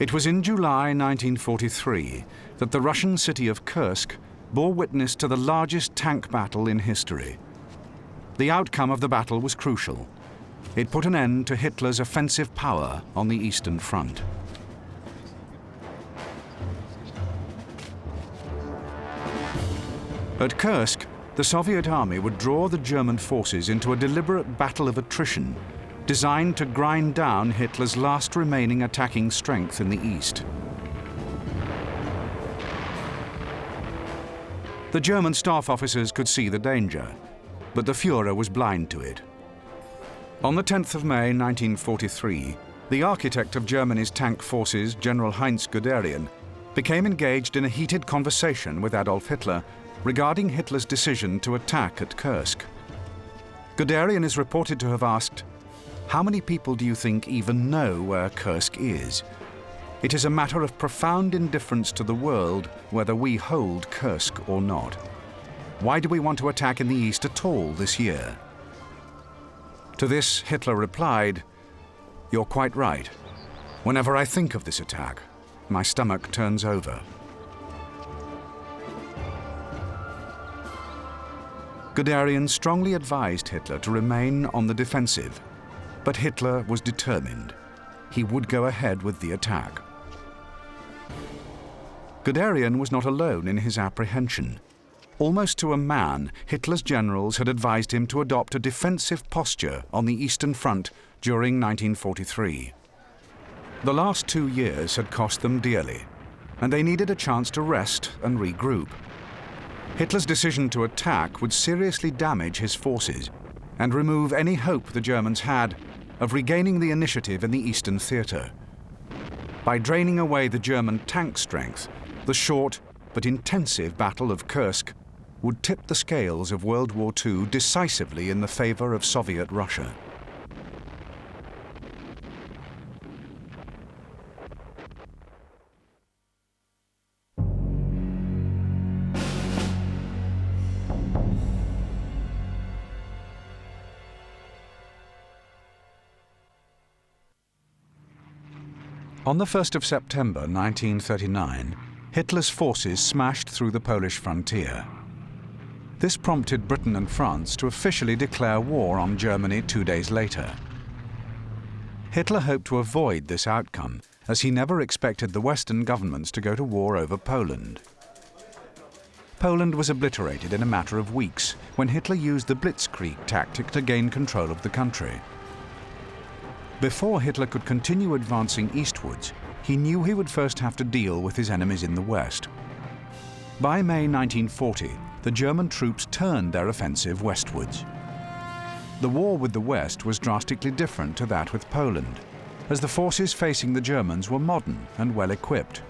It was in July 1943 that the Russian city of Kursk bore witness to the largest tank battle in history. The outcome of the battle was crucial. It put an end to Hitler's offensive power on the Eastern Front. At Kursk, the Soviet army would draw the German forces into a deliberate battle of attrition designed to grind down Hitler's last remaining attacking strength in the east. The German staff officers could see the danger, but the Führer was blind to it. On the 10th of May 1943, the architect of Germany's tank forces, General Heinz Guderian, became engaged in a heated conversation with Adolf Hitler regarding Hitler's decision to attack at Kursk. Guderian is reported to have asked, "How many people do you think even know where Kursk is? It is a matter of profound indifference to the world whether we hold Kursk or not. Why do we want to attack in the east at all this year?" To this, Hitler replied, "You're quite right. Whenever I think of this attack, my stomach turns over." Guderian strongly advised Hitler to remain on the defensive, but Hitler was determined. He would go ahead with the attack. Guderian was not alone in his apprehension. Almost to a man, Hitler's generals had advised him to adopt a defensive posture on the Eastern Front during 1943. The last 2 years had cost them dearly, and they needed a chance to rest and regroup. Hitler's decision to attack would seriously damage his forces and remove any hope the Germans had of regaining the initiative in the Eastern Theatre. By draining away the German tank strength, the short but intensive Battle of Kursk would tip the scales of World War II decisively in the favor of Soviet Russia. On the 1st of September 1939, Hitler's forces smashed through the Polish frontier. This prompted Britain and France to officially declare war on Germany 2 days later. Hitler hoped to avoid this outcome, as he never expected the Western governments to go to war over Poland. Poland was obliterated in a matter of weeks when Hitler used the blitzkrieg tactic to gain control of the country. Before Hitler could continue advancing eastwards, he knew he would first have to deal with his enemies in the west. By May 1940, the German troops turned their offensive westwards. The war with the West was drastically different to that with Poland, as the forces facing the Germans were modern and well equipped.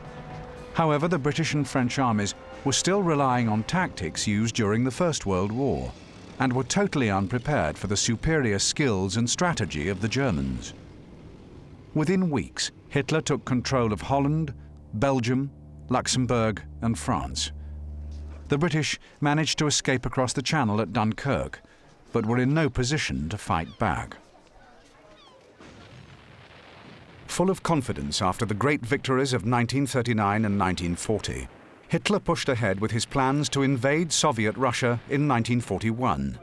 However, the British and French armies were still relying on tactics used during the First World War, and were totally unprepared for the superior skills and strategy of the Germans. Within weeks, Hitler took control of Holland, Belgium, Luxembourg, and France. The British managed to escape across the Channel at Dunkirk, but were in no position to fight back. Full of confidence after the great victories of 1939 and 1940, Hitler pushed ahead with his plans to invade Soviet Russia in 1941.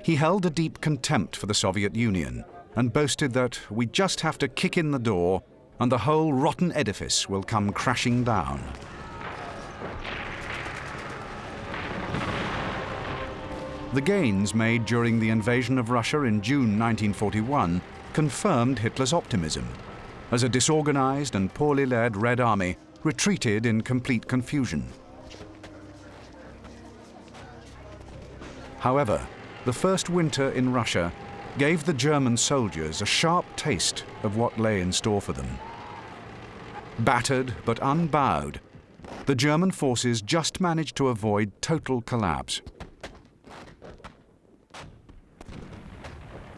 He held a deep contempt for the Soviet Union and boasted that we just have to kick in the door and the whole rotten edifice will come crashing down. The gains made during the invasion of Russia in June 1941 confirmed Hitler's optimism, as a disorganized and poorly led Red Army retreated in complete confusion. However, the first winter in Russia gave the German soldiers a sharp taste of what lay in store for them. Battered but unbowed, the German forces just managed to avoid total collapse.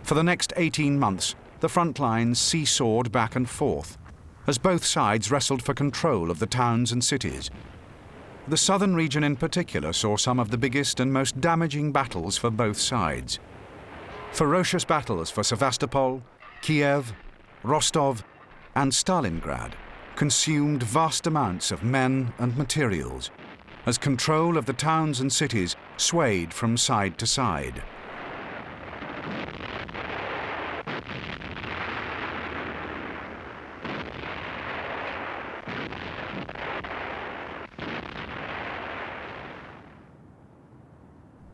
For the next 18 months, the front lines seesawed back and forth, as both sides wrestled for control of the towns and cities. The southern region in particular saw some of the biggest and most damaging battles for both sides. Ferocious battles for Sevastopol, Kiev, Rostov, and Stalingrad consumed vast amounts of men and materials, as control of the towns and cities swayed from side to side.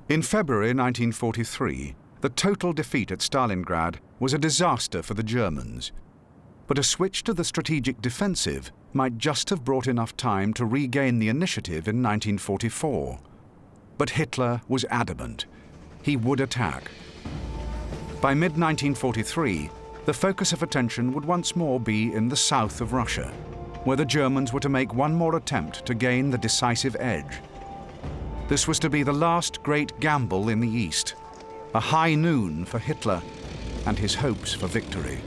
In February 1943, the total defeat at Stalingrad was a disaster for the Germans. But a switch to the strategic defensive might just have brought enough time to regain the initiative in 1944. But Hitler was adamant. He would attack. By mid-1943, the focus of attention would once more be in the south of Russia, where the Germans were to make one more attempt to gain the decisive edge. This was to be the last great gamble in the East, a high noon for Hitler and his hopes for victory.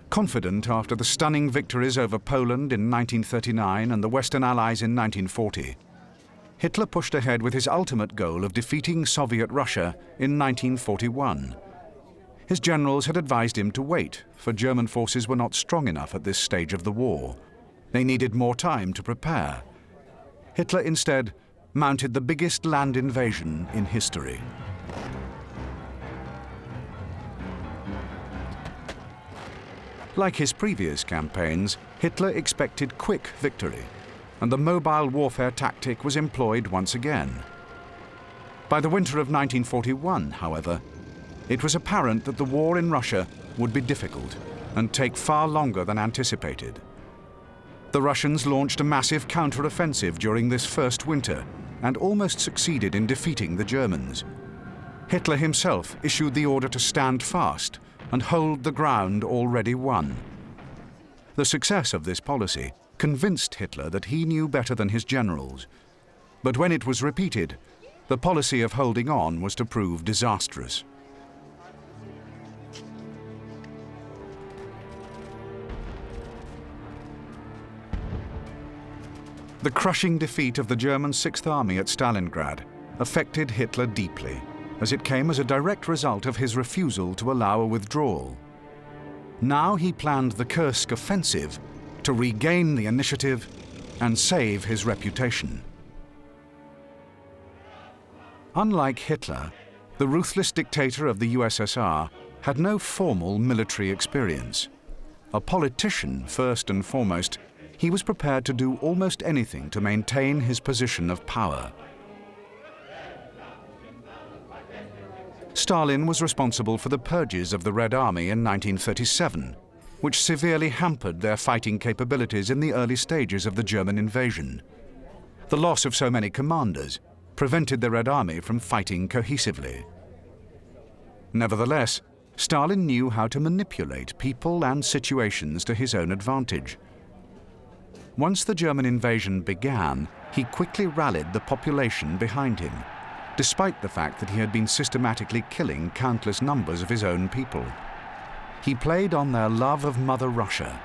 Confident after the stunning victories over Poland in 1939 and the Western Allies in 1940, Hitler pushed ahead with his ultimate goal of defeating Soviet Russia in 1941. His generals had advised him to wait, for German forces were not strong enough at this stage of the war. They needed more time to prepare. Hitler instead mounted the biggest land invasion in history. Like his previous campaigns, Hitler expected quick victory, and the mobile warfare tactic was employed once again. By the winter of 1941, however, it was apparent that the war in Russia would be difficult and take far longer than anticipated. The Russians launched a massive counter-offensive during this first winter and almost succeeded in defeating the Germans. Hitler himself issued the order to stand fast and hold the ground already won. The success of this policy convinced Hitler that he knew better than his generals. But when it was repeated, the policy of holding on was to prove disastrous. The crushing defeat of the German Sixth Army at Stalingrad affected Hitler deeply, as it came as a direct result of his refusal to allow a withdrawal. Now he planned the Kursk offensive to regain the initiative and save his reputation. Unlike Hitler, the ruthless dictator of the USSR had no formal military experience. A politician first and foremost, he was prepared to do almost anything to maintain his position of power. Stalin was responsible for the purges of the Red Army in 1937, which severely hampered their fighting capabilities in the early stages of the German invasion. The loss of so many commanders prevented the Red Army from fighting cohesively. Nevertheless, Stalin knew how to manipulate people and situations to his own advantage. Once the German invasion began, he quickly rallied the population behind him, despite the fact that he had been systematically killing countless numbers of his own people. He played on their love of Mother Russia,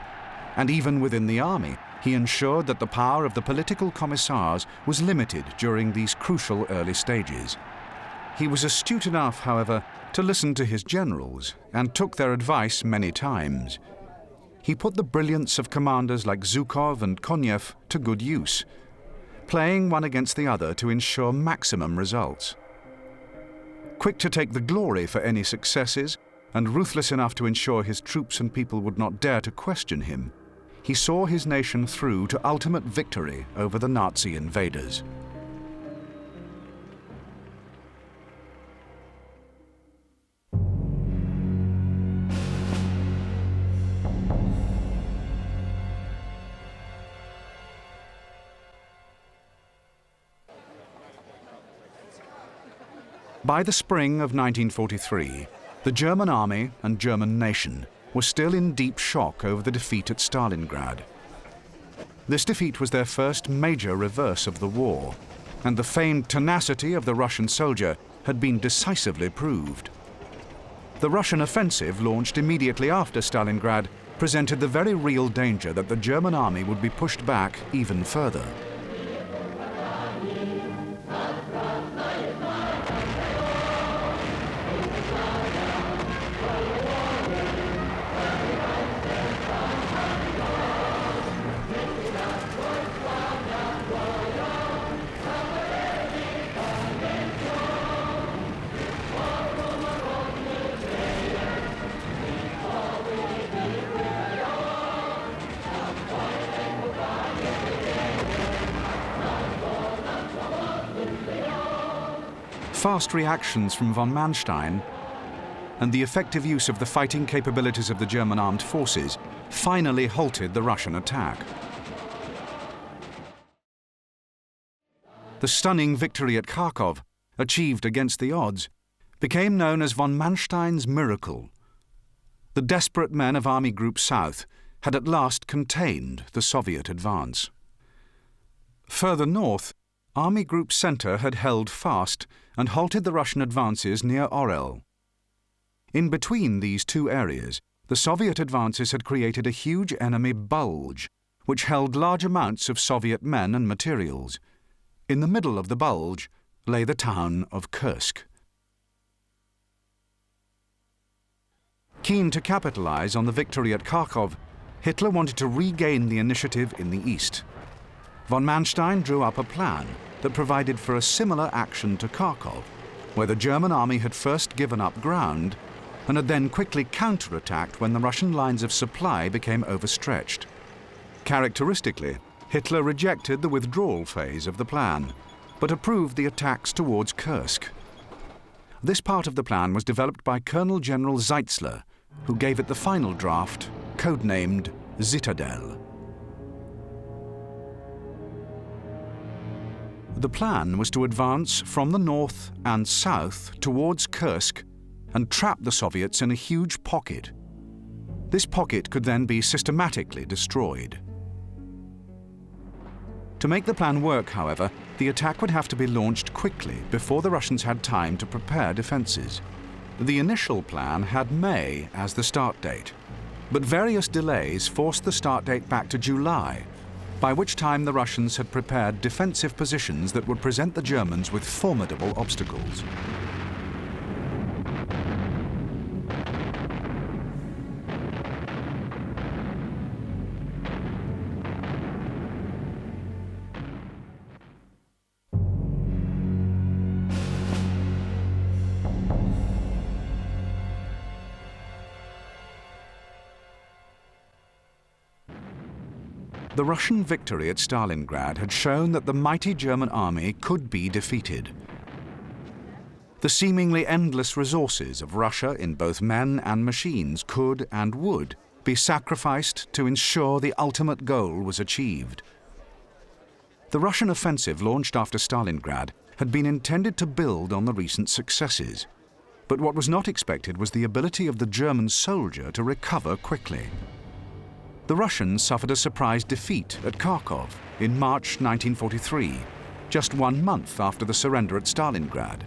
and even within the army, he ensured that the power of the political commissars was limited during these crucial early stages. He was astute enough, however, to listen to his generals and took their advice many times. He put the brilliance of commanders like Zhukov and Konev to good use, playing one against the other to ensure maximum results. Quick to take the glory for any successes, and ruthless enough to ensure his troops and people would not dare to question him, he saw his nation through to ultimate victory over the Nazi invaders. By the spring of 1943, the German army and German nation were still in deep shock over the defeat at Stalingrad. This defeat was their first major reverse of the war, and the famed tenacity of the Russian soldier had been decisively proved. The Russian offensive, launched immediately after Stalingrad, presented the very real danger that the German army would be pushed back even further. Fast reactions from von Manstein and the effective use of the fighting capabilities of the German armed forces finally halted the Russian attack. The stunning victory at Kharkov, achieved against the odds, became known as von Manstein's miracle. The desperate men of Army Group South had at last contained the Soviet advance. Further north, Army Group Center had held fast and halted the Russian advances near Orel. In between these two areas, the Soviet advances had created a huge enemy bulge, which held large amounts of Soviet men and materials. In the middle of the bulge lay the town of Kursk. Keen to capitalize on the victory at Kharkov, Hitler wanted to regain the initiative in the east. Von Manstein drew up a plan that provided for a similar action to Kharkov, where the German army had first given up ground and had then quickly counterattacked when the Russian lines of supply became overstretched. Characteristically, Hitler rejected the withdrawal phase of the plan, but approved the attacks towards Kursk. This part of the plan was developed by Colonel General Zeitzler, who gave it the final draft, codenamed Zittadel. The plan was to advance from the north and south towards Kursk and trap the Soviets in a huge pocket. This pocket could then be systematically destroyed. To make the plan work, however, the attack would have to be launched quickly before the Russians had time to prepare defenses. The initial plan had May as the start date, but various delays forced the start date back to July, by which time the Russians had prepared defensive positions that would present the Germans with formidable obstacles. The Russian victory at Stalingrad had shown that the mighty German army could be defeated. The seemingly endless resources of Russia in both men and machines could and would be sacrificed to ensure the ultimate goal was achieved. The Russian offensive launched after Stalingrad had been intended to build on the recent successes, but what was not expected was the ability of the German soldier to recover quickly. The Russians suffered a surprise defeat at Kharkov in March 1943, just 1 month after the surrender at Stalingrad.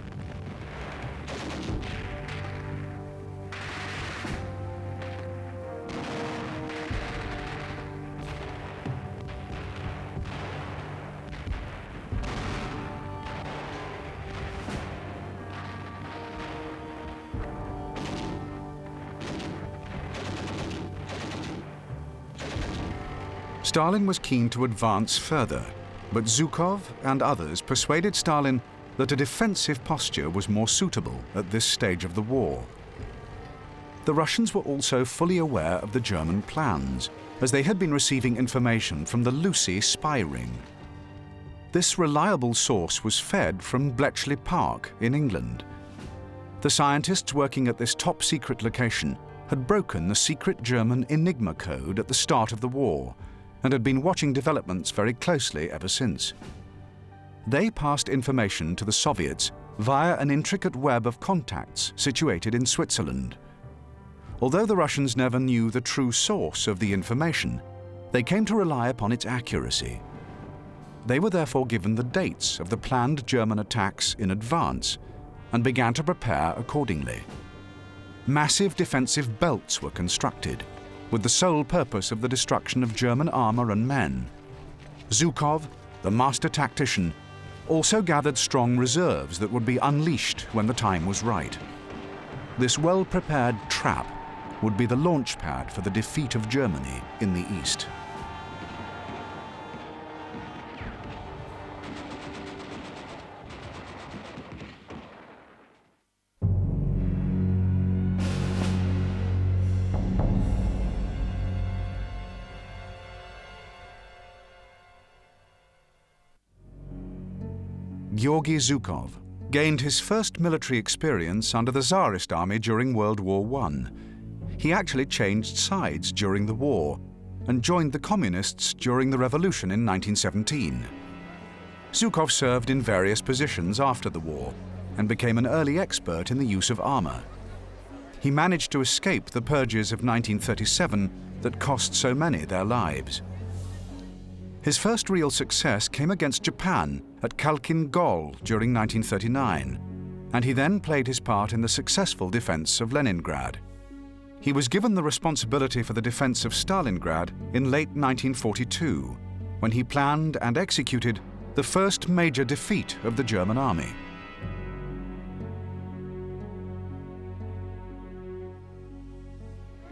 Stalin was keen to advance further, but Zhukov and others persuaded Stalin that a defensive posture was more suitable at this stage of the war. The Russians were also fully aware of the German plans, as they had been receiving information from the Lucy spy ring. This reliable source was fed from Bletchley Park in England. The scientists working at this top-secret location had broken the secret German Enigma code at the start of the war, and had been watching developments very closely ever since. They passed information to the Soviets via an intricate web of contacts situated in Switzerland. Although the Russians never knew the true source of the information, they came to rely upon its accuracy. They were therefore given the dates of the planned German attacks in advance and began to prepare accordingly. massive defensive belts were constructed, with the sole purpose of the destruction of German armor and men. Zhukov, the master tactician, also gathered strong reserves that would be unleashed when the time was right. This well-prepared trap would be the launch pad for the defeat of Germany in the East. Georgy Zhukov gained his first military experience under the Tsarist army during World War I. He actually changed sides during the war and joined the Communists during the revolution in 1917. Zhukov served in various positions after the war and became an early expert in the use of armor. He managed to escape the purges of 1937 that cost so many their lives. His first real success came against Japan at Khalkhin Gol during 1939, and he then played his part in the successful defense of Leningrad. He was given the responsibility for the defense of Stalingrad in late 1942, when he planned and executed the first major defeat of the German army.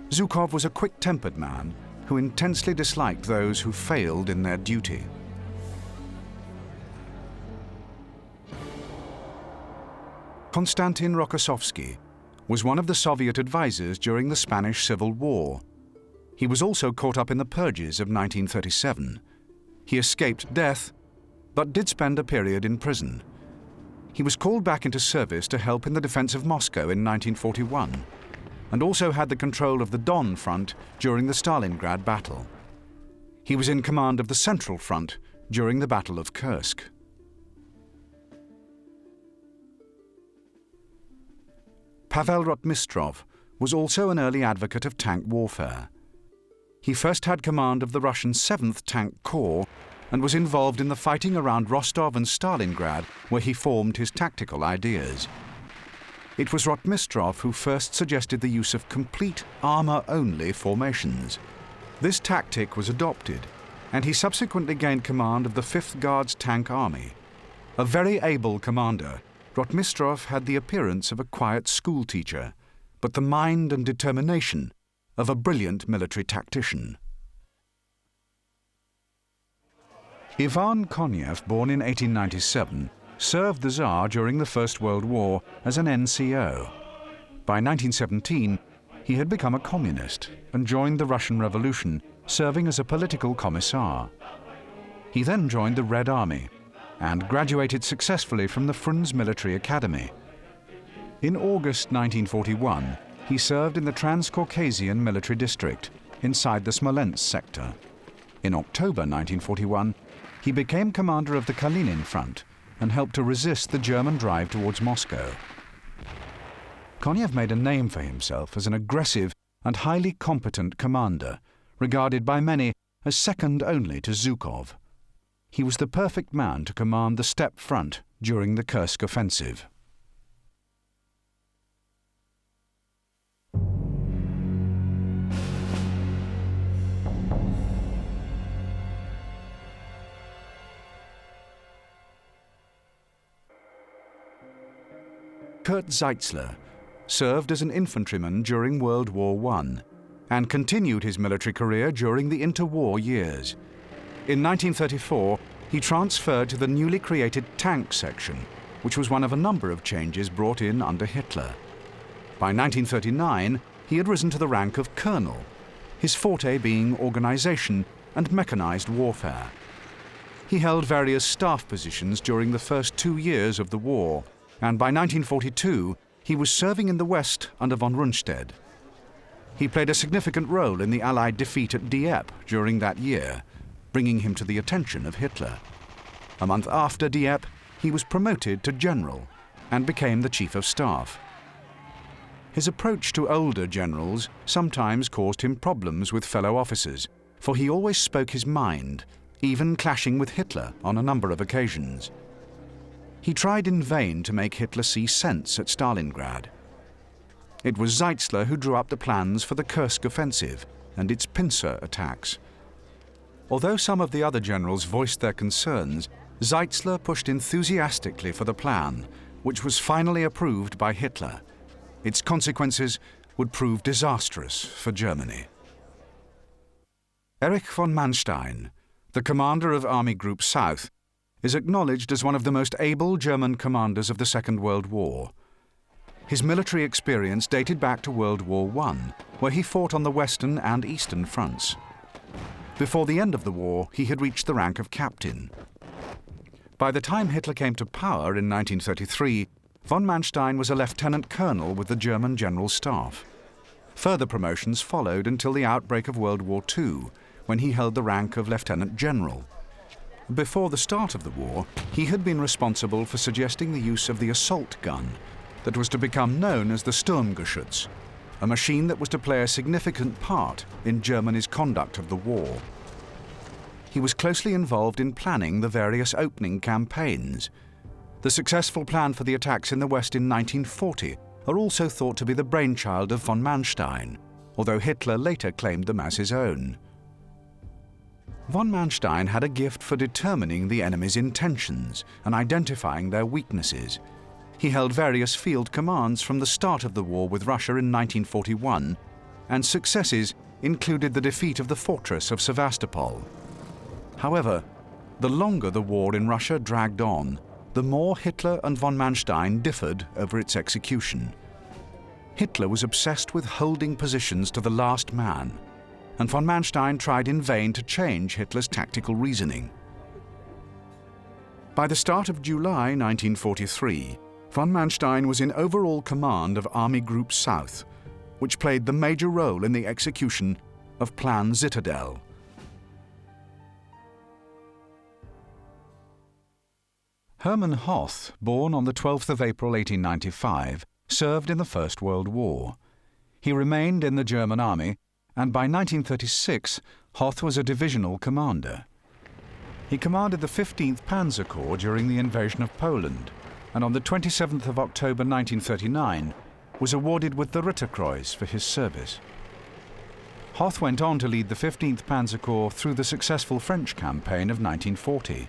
Zhukov was a quick-tempered man who intensely disliked those who failed in their duty. Konstantin Rokosovsky was one of the Soviet advisors during the Spanish Civil War. He was also caught up in the purges of 1937. He escaped death, but did spend a period in prison. He was called back into service to help in the defense of Moscow in 1941, and also had the control of the Don front during the Stalingrad battle. He was in command of the Central Front during the Battle of Kursk. Pavel Rodmystrov was also an early advocate of tank warfare. He first had command of the Russian 7th Tank Corps and was involved in the fighting around Rostov and Stalingrad, where he formed his tactical ideas. It was Rodmystrov who first suggested the use of complete armor-only formations. This tactic was adopted, and he subsequently gained command of the 5th Guards Tank Army. A very able commander, Rodmystrov had the appearance of a quiet schoolteacher, but the mind and determination of a brilliant military tactician. Ivan Konev, born in 1897, served the Tsar during the First World War as an NCO. By 1917, he had become a communist and joined the Russian Revolution, serving as a political commissar. He then joined the Red Army and graduated successfully from the Frunze Military Academy. In August 1941, he served in the Transcaucasian Military District inside the Smolensk sector. In October 1941, he became commander of the Kalinin Front and helped to resist the German drive towards Moscow. Konev made a name for himself as an aggressive and highly competent commander, regarded by many as second only to Zhukov. He was the perfect man to command the steppe front during the Kursk offensive. Kurt Zeitzler served as an infantryman during World War I and continued his military career during the interwar years. In 1934, he transferred to the newly created tank section, which was one of a number of changes brought in under Hitler. By 1939, he had risen to the rank of colonel, his forte being organization and mechanized warfare. He held various staff positions during the first 2 years of the war, and by 1942, he was serving in the West under von Rundstedt. He played a significant role in the Allied defeat at Dieppe during that year, bringing him to the attention of Hitler. A month after Dieppe, he was promoted to general and became the chief of staff. His approach to older generals sometimes caused him problems with fellow officers, for he always spoke his mind, even clashing with Hitler on a number of occasions. He tried in vain to make Hitler see sense at Stalingrad. It was Zeitzler who drew up the plans for the Kursk offensive and its pincer attacks. Although some of the other generals voiced their concerns, Zeitzler pushed enthusiastically for the plan, which was finally approved by Hitler. Its consequences would prove disastrous for Germany. Erich von Manstein, the commander of Army Group South, is acknowledged as one of the most able German commanders of the Second World War. His military experience dated back to World War I, where he fought on the Western and Eastern fronts. Before the end of the war, he had reached the rank of captain. By the time Hitler came to power in 1933, von Manstein was a lieutenant colonel with the German General Staff. Further promotions followed until the outbreak of World War II, when he held the rank of lieutenant general. Before the start of the war, he had been responsible for suggesting the use of the assault gun that was to become known as the Sturmgeschütz, a machine that was to play a significant part in Germany's conduct of the war. He was closely involved in planning the various opening campaigns. The successful plan for the attacks in the West in 1940 are also thought to be the brainchild of von Manstein, although Hitler later claimed them as his own. Von Manstein had a gift for determining the enemy's intentions and identifying their weaknesses. He held various field commands from the start of the war with Russia in 1941, and successes included the defeat of the fortress of Sevastopol. However, the longer the war in Russia dragged on, the more Hitler and von Manstein differed over its execution. Hitler was obsessed with holding positions to the last man, and von Manstein tried in vain to change Hitler's tactical reasoning. By the start of July 1943, von Manstein was in overall command of Army Group South, which played the major role in the execution of Plan Zittadel. Hermann Hoth, born on the 12th of April 1895, served in the First World War. He remained in the German army, and by 1936, Hoth was a divisional commander. He commanded the 15th Panzer Corps during the invasion of Poland, and on the 27th of October 1939 was awarded with the Ritterkreuz for his service. Hoth went on to lead the 15th Panzer Corps through the successful French campaign of 1940.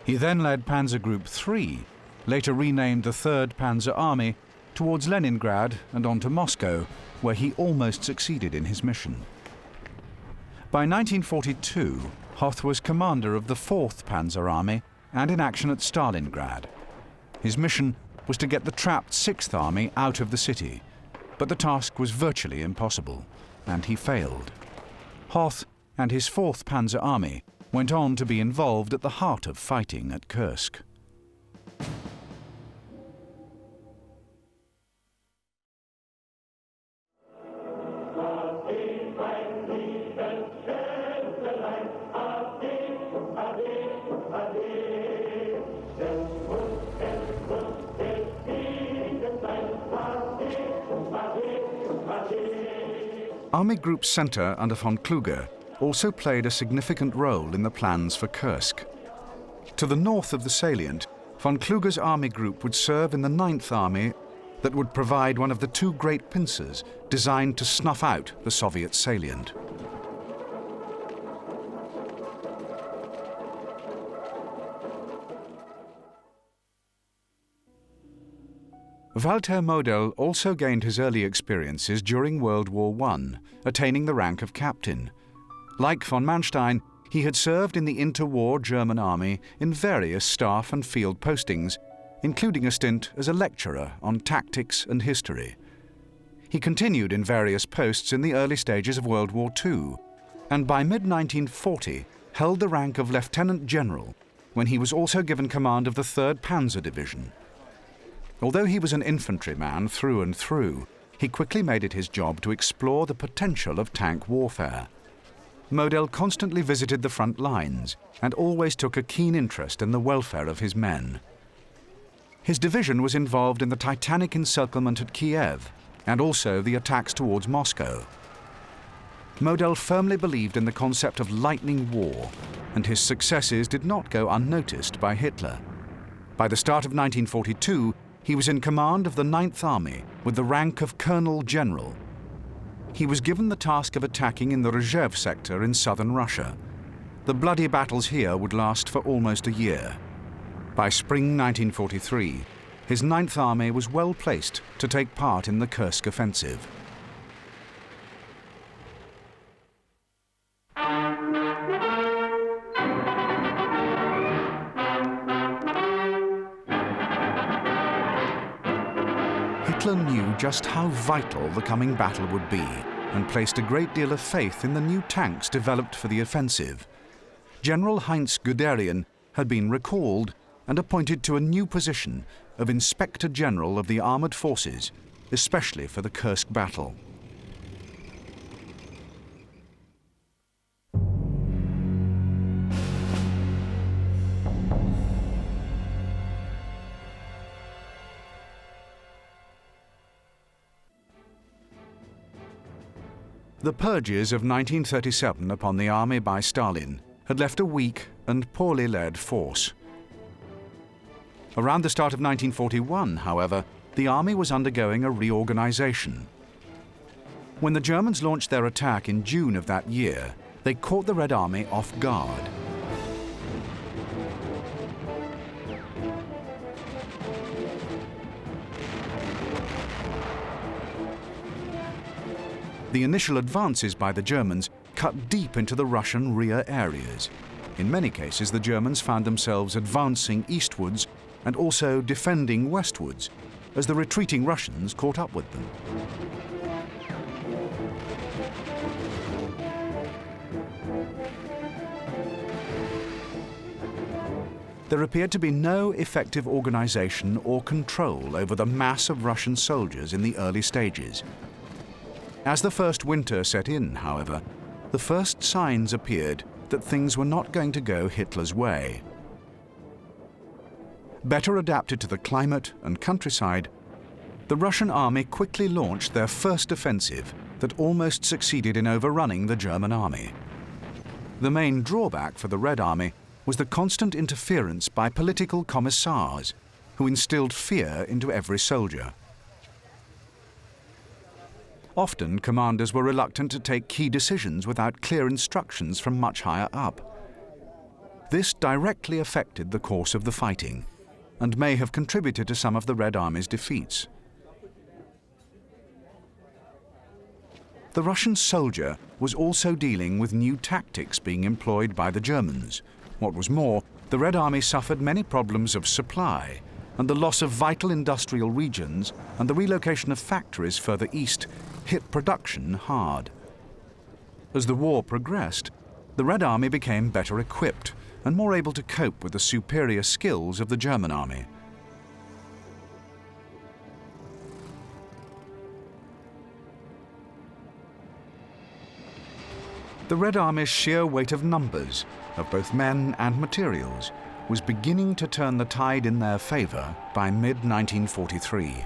He then led Panzer Group 3, later renamed the 3rd Panzer Army, towards Leningrad and on to Moscow, where he almost succeeded in his mission. By 1942, Hoth was commander of the 4th Panzer Army and in action at Stalingrad. His mission was to get the trapped 6th Army out of the city, but the task was virtually impossible, and he failed. Hoth and his 4th Panzer Army went on to be involved at the heart of fighting at Kursk. Army Group Center under von Kluge also played a significant role in the plans for Kursk. To the north of the salient, von Kluge's army group would serve in the 9th Army that would provide one of the 2 great pincers designed to snuff out the Soviet salient. Walter Model also gained his early experiences during World War I, attaining the rank of captain. Like von Manstein, he had served in the interwar German army in various staff and field postings, including a stint as a lecturer on tactics and history. He continued in various posts in the early stages of World War II, and by mid-1940 held the rank of lieutenant general, when he was also given command of the 3rd Panzer Division. Although he was an infantryman through and through, he quickly made it his job to explore the potential of tank warfare. Model constantly visited the front lines and always took a keen interest in the welfare of his men. His division was involved in the titanic encirclement at Kiev and also the attacks towards Moscow. Model firmly believed in the concept of lightning war, and his successes did not go unnoticed by Hitler. By the start of 1942, He was in command of the 9th Army with the rank of Colonel General. He was given the task of attacking in the Rzhev sector in southern Russia. The bloody battles here would last for almost a year. By spring 1943, his 9th Army was well placed to take part in the Kursk offensive. Hitler knew just how vital the coming battle would be and placed a great deal of faith in the new tanks developed for the offensive. General Heinz Guderian had been recalled and appointed to a new position of Inspector General of the Armoured Forces, especially for the Kursk battle. The purges of 1937 upon the army by Stalin had left a weak and poorly led force. Around the start of 1941, however, the army was undergoing a reorganization. When the Germans launched their attack in June of that year, they caught the Red Army off guard. The initial advances by the Germans cut deep into the Russian rear areas. In many cases, the Germans found themselves advancing eastwards and also defending westwards as the retreating Russians caught up with them. There appeared to be no effective organization or control over the mass of Russian soldiers in the early stages. As the first winter set in, however, the first signs appeared that things were not going to go Hitler's way. Better adapted to the climate and countryside, the Russian army quickly launched their first offensive that almost succeeded in overrunning the German army. The main drawback for the Red Army was the constant interference by political commissars who instilled fear into every soldier. Often, commanders were reluctant to take key decisions without clear instructions from much higher up. This directly affected the course of the fighting and may have contributed to some of the Red Army's defeats. The Russian soldier was also dealing with new tactics being employed by the Germans. What was more, the Red Army suffered many problems of supply, and the loss of vital industrial regions and the relocation of factories further east hit production hard. As the war progressed, the Red Army became better equipped and more able to cope with the superior skills of the German army. The Red Army's sheer weight of numbers, of both men and materials, was beginning to turn the tide in their favor by mid-1943.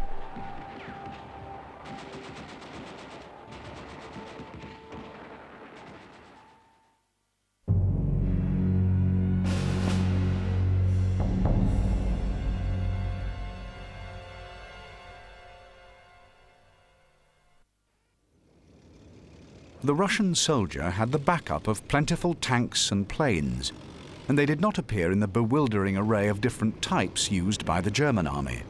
The Russian soldier had the backup of plentiful tanks and planes, and they did not appear in the bewildering array of different types used by the German army.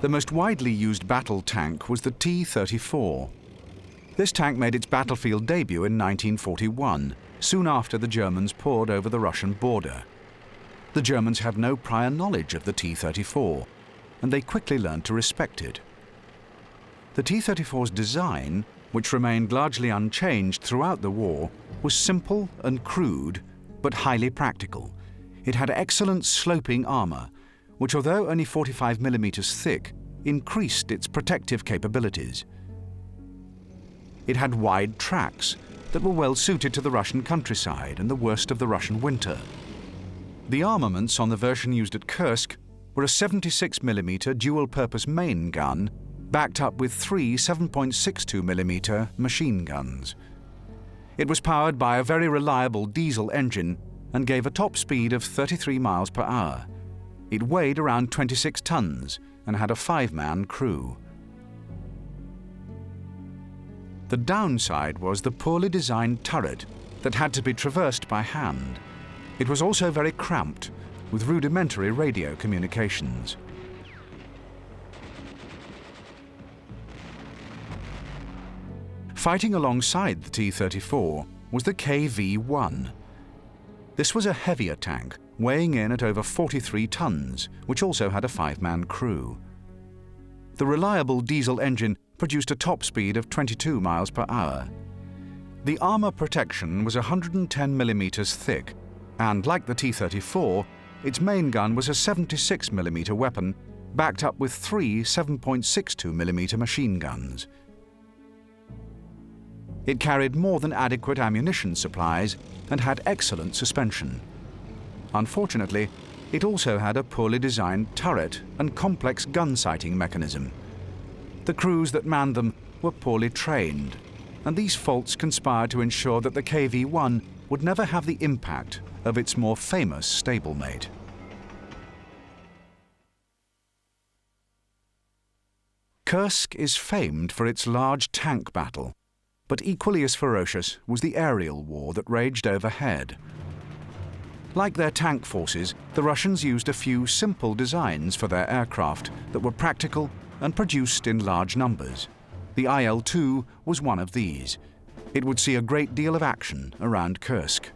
The most widely used battle tank was the T-34. This tank made its battlefield debut in 1941, soon after the Germans poured over the Russian border. The Germans had no prior knowledge of the T-34, and they quickly learned to respect it. The T-34's design, which remained largely unchanged throughout the war, was simple and crude, but highly practical. It had excellent sloping armor, which, although only 45 millimeters thick, increased its protective capabilities. It had wide tracks that were well suited to the Russian countryside and the worst of the Russian winter. The armaments on the version used at Kursk were a 76 millimeter dual-purpose main gun backed up with 3 7.62 millimeter machine guns. It was powered by a very reliable diesel engine and gave a top speed of 33 miles per hour. It weighed around 26 tons and had a 5-man crew. The downside was the poorly designed turret that had to be traversed by hand. It was also very cramped, with rudimentary radio communications. Fighting alongside the T-34 was the KV-1. This was a heavier tank, weighing in at over 43 tons, which also had a 5-man crew. The reliable diesel engine produced a top speed of 22 miles per hour. The armor protection was 110 millimeters thick, and like the T-34, its main gun was a 76 millimeter weapon, backed up with 3 7.62 millimeter machine guns. It carried more than adequate ammunition supplies and had excellent suspension. Unfortunately, it also had a poorly designed turret and complex gun sighting mechanism. The crews that manned them were poorly trained, and these faults conspired to ensure that the KV-1 would never have the impact of its more famous stablemate. Kursk is famed for its large tank battle, but equally as ferocious was the aerial war that raged overhead. Like their tank forces, the Russians used a few simple designs for their aircraft that were practical and produced in large numbers. The IL-2 was one of these. It would see a great deal of action around Kursk.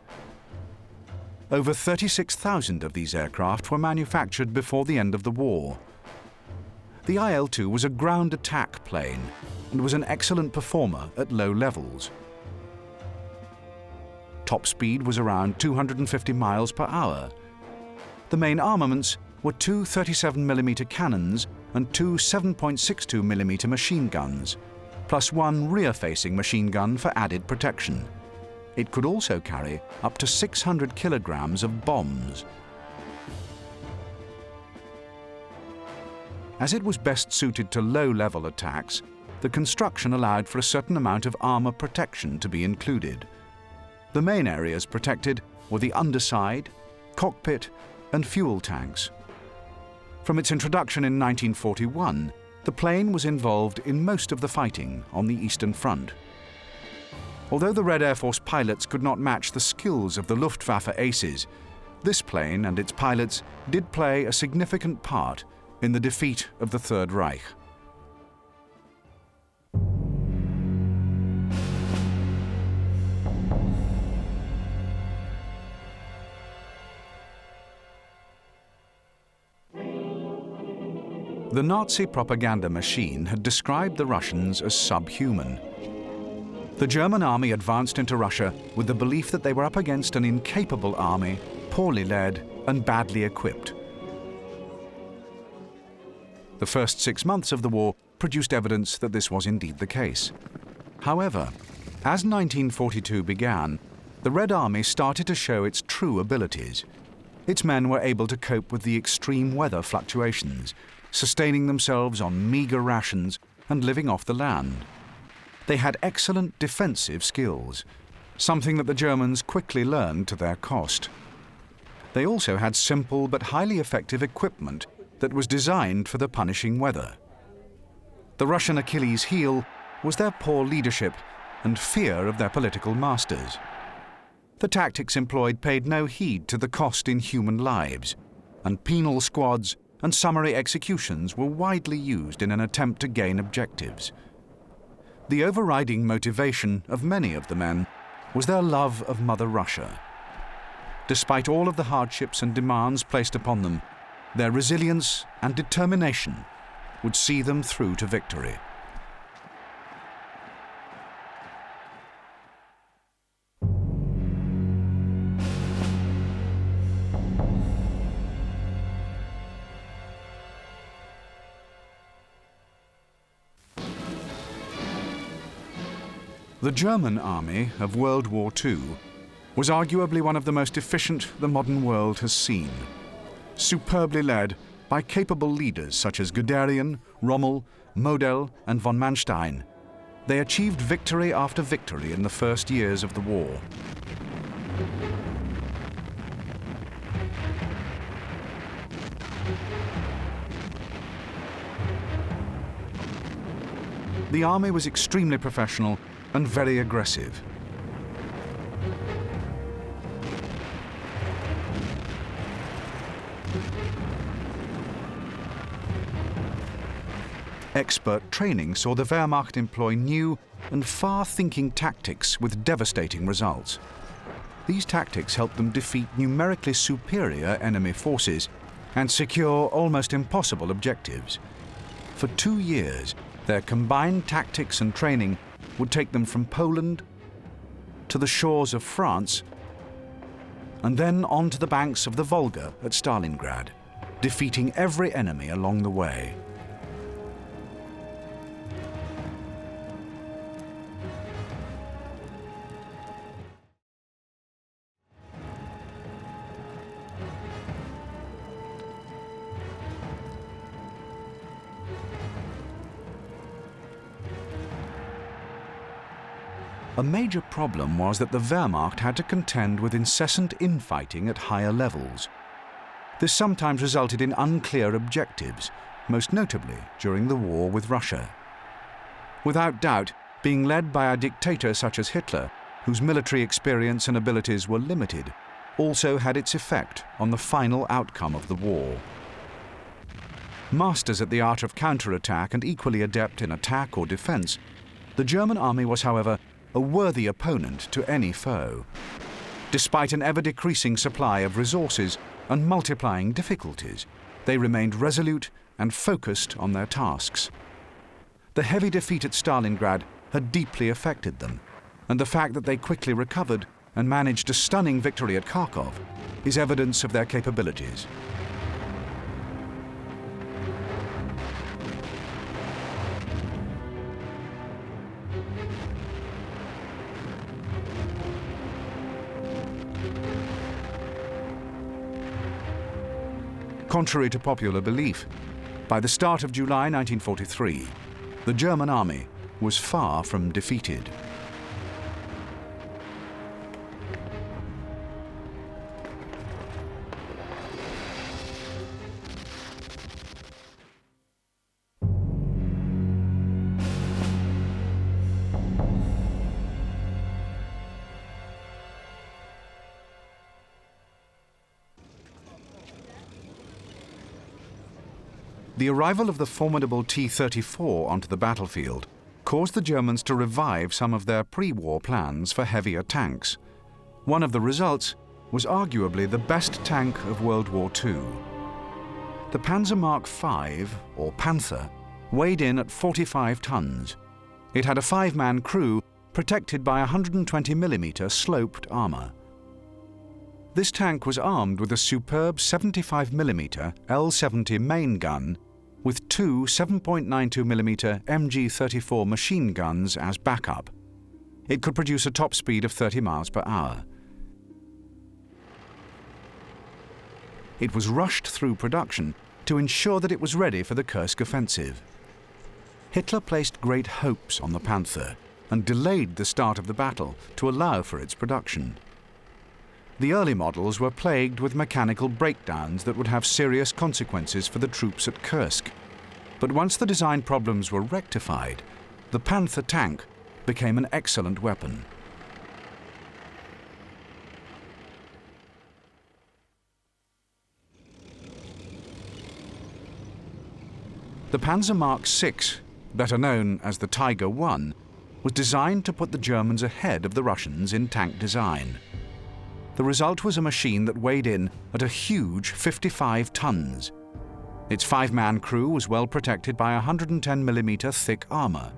Over 36,000 of these aircraft were manufactured before the end of the war. The IL-2 was a ground attack plane and was an excellent performer at low levels. Top speed was around 250 miles per hour. The main armaments were 2 37mm cannons and 2 7.62mm machine guns, plus 1 rear-facing machine gun for added protection. It could also carry up to 600 kilograms of bombs. As it was best suited to low-level attacks, the construction allowed for a certain amount of armor protection to be included. The main areas protected were the underside, cockpit, and fuel tanks. From its introduction in 1941, the plane was involved in most of the fighting on the Eastern Front. Although the Red Air Force pilots could not match the skills of the Luftwaffe aces, this plane and its pilots did play a significant part in the defeat of the Third Reich. The Nazi propaganda machine had described the Russians as subhuman. The German army advanced into Russia with the belief that they were up against an incapable army, poorly led and badly equipped. The first 6 months of the war produced evidence that this was indeed the case. However, as 1942 began, the Red Army started to show its true abilities. Its men were able to cope with the extreme weather fluctuations, sustaining themselves on meager rations and living off the land. They had excellent defensive skills, something that the Germans quickly learned to their cost. They also had simple but highly effective equipment that was designed for the punishing weather. The Russian Achilles' heel was their poor leadership and fear of their political masters. The tactics employed paid no heed to the cost in human lives, and penal squads and summary executions were widely used in an attempt to gain objectives. The overriding motivation of many of the men was their love of Mother Russia. Despite all of the hardships and demands placed upon them, their resilience and determination would see them through to victory. The German army of World War II was arguably one of the most efficient the modern world has seen. Superbly led by capable leaders such as Guderian, Rommel, Model, and von Manstein, they achieved victory after victory in the first years of the war. The army was extremely professional and very aggressive. Expert training saw the Wehrmacht employ new and far-thinking tactics with devastating results. These tactics helped them defeat numerically superior enemy forces and secure almost impossible objectives. For 2 years, their combined tactics and training would take them from Poland to the shores of France and then on to the banks of the Volga at Stalingrad, defeating every enemy along the way. A major problem was that the Wehrmacht had to contend with incessant infighting at higher levels. This sometimes resulted in unclear objectives, most notably during the war with Russia. Without doubt, being led by a dictator such as Hitler, whose military experience and abilities were limited, also had its effect on the final outcome of the war. Masters at the art of counterattack and equally adept in attack or defense, the German army was, however, a worthy opponent to any foe. Despite an ever-decreasing supply of resources and multiplying difficulties, they remained resolute and focused on their tasks. The heavy defeat at Stalingrad had deeply affected them, and the fact that they quickly recovered and managed a stunning victory at Kharkov is evidence of their capabilities. Contrary to popular belief, by the start of July 1943, the German army was far from defeated. The arrival of the formidable T-34 onto the battlefield caused the Germans to revive some of their pre-war plans for heavier tanks. One of the results was arguably the best tank of World War II. The Panzer Mark V, or Panther, weighed in at 45 tons. It had a 5-man crew protected by 120mm sloped armour. This tank was armed with a superb 75mm L-70 main gun with 2 7.92mm MG-34 machine guns as backup. It could produce a top speed of 30 miles per hour. It was rushed through production to ensure that it was ready for the Kursk offensive. Hitler placed great hopes on the Panther and delayed the start of the battle to allow for its production. The early models were plagued with mechanical breakdowns that would have serious consequences for the troops at Kursk. But once the design problems were rectified, the Panther tank became an excellent weapon. The Panzer Mark VI, better known as the Tiger I, was designed to put the Germans ahead of the Russians in tank design. The result was a machine that weighed in at a huge 55 tons. Its 5-man crew was well protected by 110mm thick armour.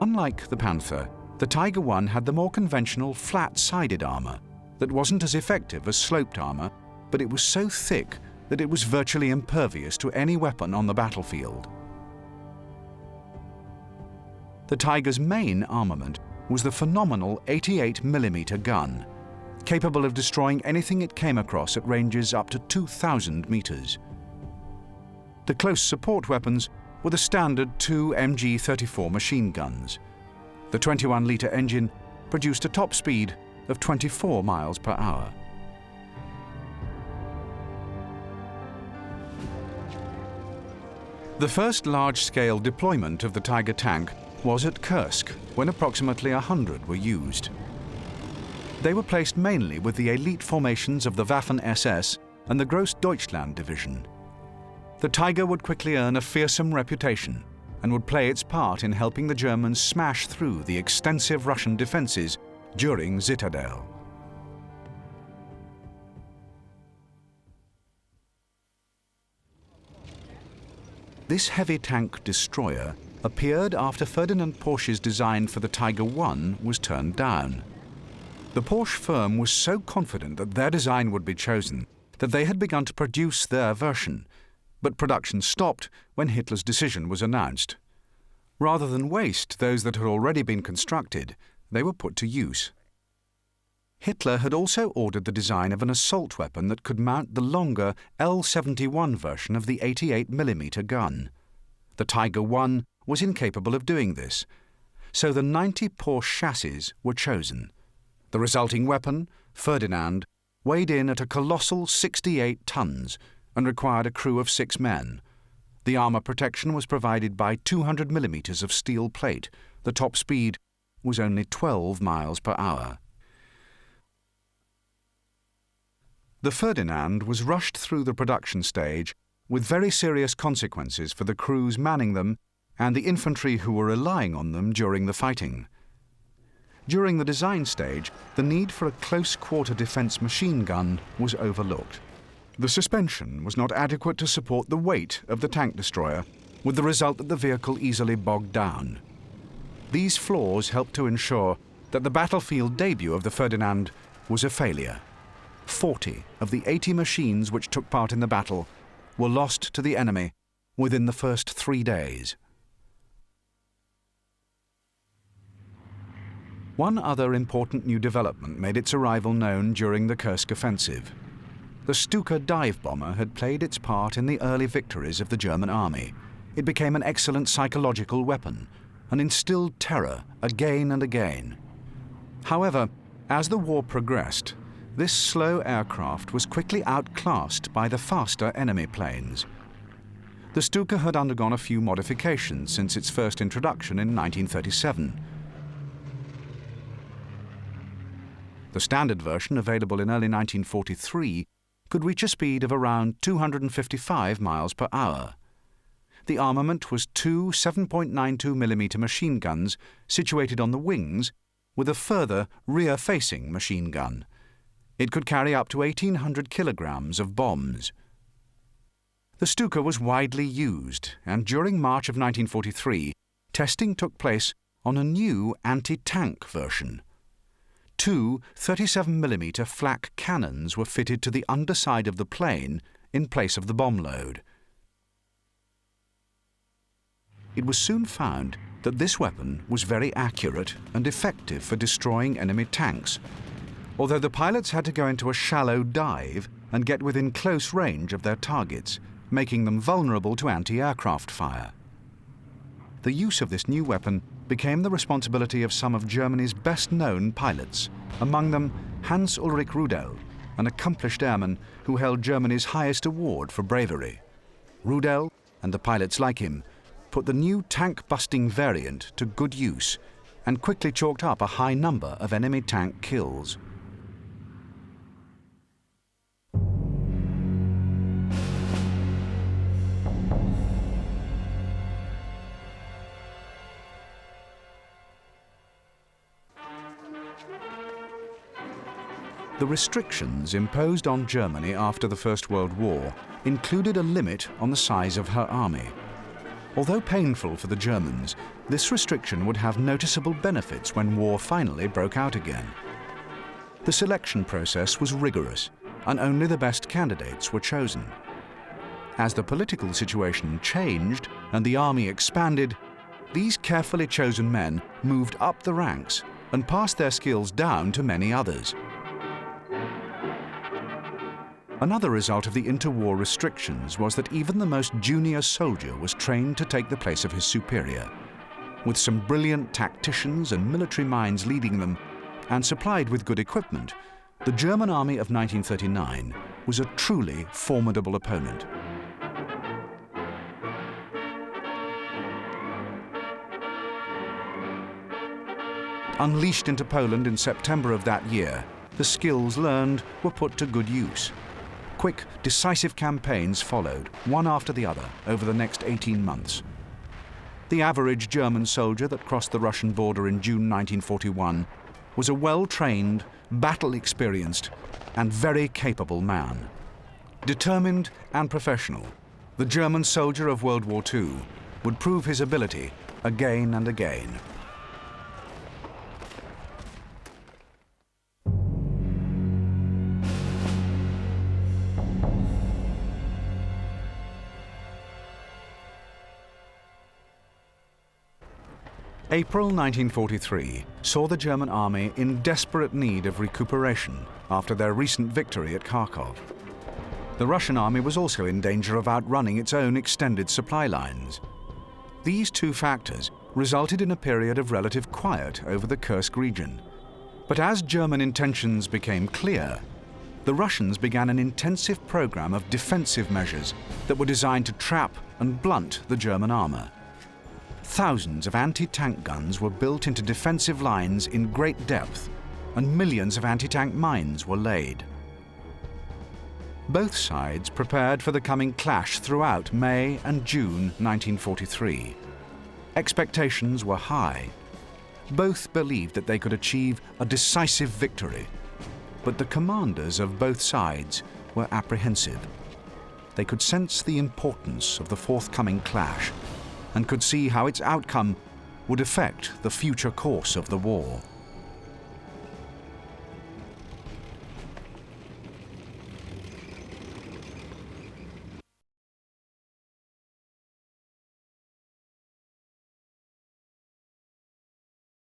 Unlike the Panther, the Tiger I had the more conventional flat-sided armour that wasn't as effective as sloped armour, but it was so thick that it was virtually impervious to any weapon on the battlefield. The Tiger's main armament was the phenomenal 88mm gun, capable of destroying anything it came across at ranges up to 2,000 meters. The close support weapons were the standard 2 MG-34 machine guns. The 21-litre engine produced a top speed of 24 miles per hour. The first large-scale deployment of the Tiger tank was at Kursk, when approximately 100 were used. They were placed mainly with the elite formations of the Waffen-SS and the Großdeutschland division. The Tiger would quickly earn a fearsome reputation and would play its part in helping the Germans smash through the extensive Russian defences during Zittadel. This heavy tank destroyer appeared after Ferdinand Porsche's design for the Tiger I was turned down. The Porsche firm was so confident that their design would be chosen that they had begun to produce their version, but production stopped when Hitler's decision was announced. Rather than waste those that had already been constructed, they were put to use. Hitler had also ordered the design of an assault weapon that could mount the longer L-71 version of the 88mm gun. The Tiger I was incapable of doing this, so the 90 Porsche chassis were chosen. The resulting weapon, Ferdinand, weighed in at a colossal 68 tons and required a crew of 6 men. The armour protection was provided by 200mm of steel plate. The top speed was only 12 miles per hour. The Ferdinand was rushed through the production stage with very serious consequences for the crews manning them and the infantry who were relying on them during the fighting. During the design stage, the need for a close-quarter defence machine gun was overlooked. The suspension was not adequate to support the weight of the tank destroyer, with the result that the vehicle easily bogged down. These flaws helped to ensure that the battlefield debut of the Ferdinand was a failure. 40 of the 80 machines which took part in the battle were lost to the enemy within the first 3 days. One other important new development made its arrival known during the Kursk offensive. The Stuka dive bomber had played its part in the early victories of the German army. It became an excellent psychological weapon and instilled terror again and again. However, as the war progressed, this slow aircraft was quickly outclassed by the faster enemy planes. The Stuka had undergone a few modifications since its first introduction in 1937. The standard version, available in early 1943, could reach a speed of around 255 miles per hour. The armament was 2 7.92mm machine guns situated on the wings, with a further rear-facing machine gun. It could carry up to 1,800 kilograms of bombs. The Stuka was widely used, and during March of 1943, testing took place on a new anti-tank version. 2 37mm flak cannons were fitted to the underside of the plane in place of the bomb load. It was soon found that this weapon was very accurate and effective for destroying enemy tanks, although the pilots had to go into a shallow dive and get within close range of their targets, making them vulnerable to anti-aircraft fire. The use of this new weapon became the responsibility of some of Germany's best-known pilots, among them Hans Ulrich Rudel, an accomplished airman who held Germany's highest award for bravery. Rudel, and the pilots like him, put the new tank-busting variant to good use and quickly chalked up a high number of enemy tank kills. The restrictions imposed on Germany after the First World War included a limit on the size of her army. Although painful for the Germans, this restriction would have noticeable benefits when war finally broke out again. The selection process was rigorous, and only the best candidates were chosen. As the political situation changed and the army expanded, these carefully chosen men moved up the ranks and passed their skills down to many others. Another result of the interwar restrictions was that even the most junior soldier was trained to take the place of his superior. With some brilliant tacticians and military minds leading them, and supplied with good equipment, the German army of 1939 was a truly formidable opponent. Unleashed into Poland in September of that year, the skills learned were put to good use. Quick, decisive campaigns followed, one after the other, over the next 18 months. The average German soldier that crossed the Russian border in June 1941 was a well-trained, battle-experienced, and very capable man. Determined and professional, the German soldier of World War II would prove his ability again and again. April 1943 saw the German army in desperate need of recuperation after their recent victory at Kharkov. The Russian army was also in danger of outrunning its own extended supply lines. These two factors resulted in a period of relative quiet over the Kursk region. But as German intentions became clear, the Russians began an intensive program of defensive measures that were designed to trap and blunt the German armor. Thousands of anti-tank guns were built into defensive lines in great depth, and millions of anti-tank mines were laid. Both sides prepared for the coming clash throughout May and June 1943. Expectations were high. Both believed that they could achieve a decisive victory, but the commanders of both sides were apprehensive. They could sense the importance of the forthcoming clash and could see how its outcome would affect the future course of the war.